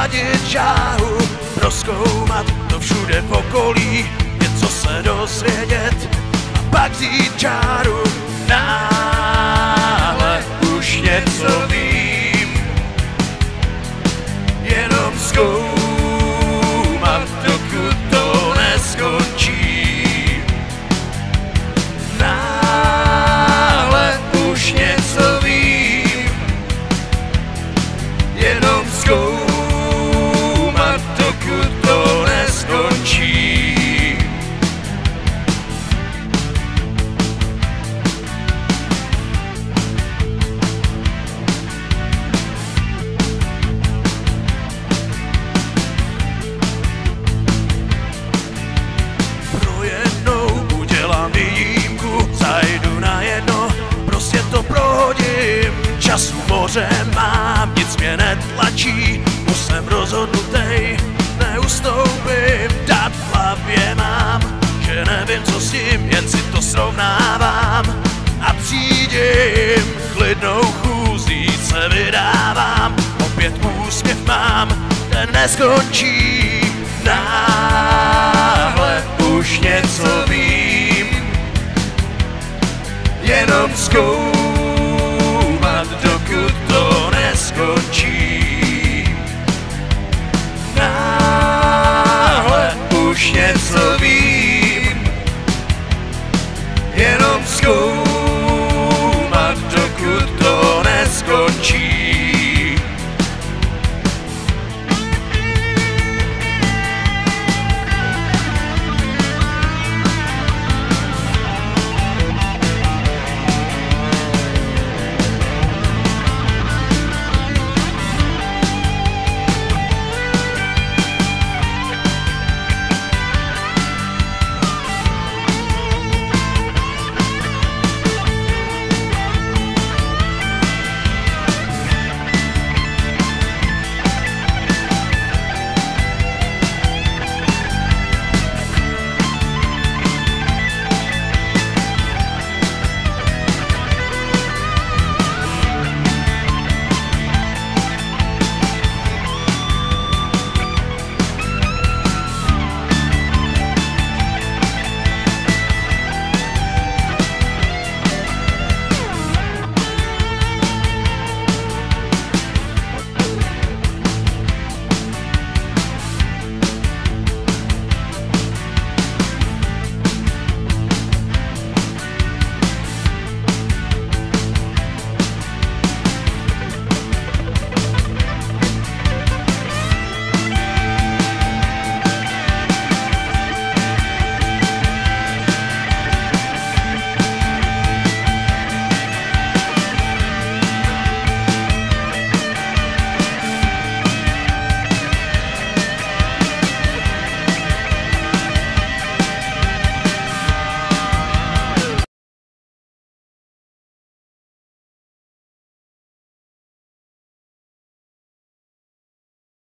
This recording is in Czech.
sladit žáhu, prozkoumat to všude v okolí, něco se dozvědět a pak vzít čáru. Náhle už něco vím, jenom zkoumat, dokud to neskončí. Náhle už něco vím, jenom zkoumat, dokud to neskončí. Pro jednou udělám výjimku, zajdu na jedno, prostě to prohodím. Času moře mám, nic mě netlačí, už jsem rozhodnutej, neustoupím. Dát v hlavě mám, že nevím co s tím, jen si to srovnávám a přijdím. Klidnou chůzí se vydávám, opět úsměv mám, ten neskončí. Náhle už něco vím, jenom zkoumat, dokud to neskončí. Náhle už něco vím, jenom zkoumat, dokud to neskončí.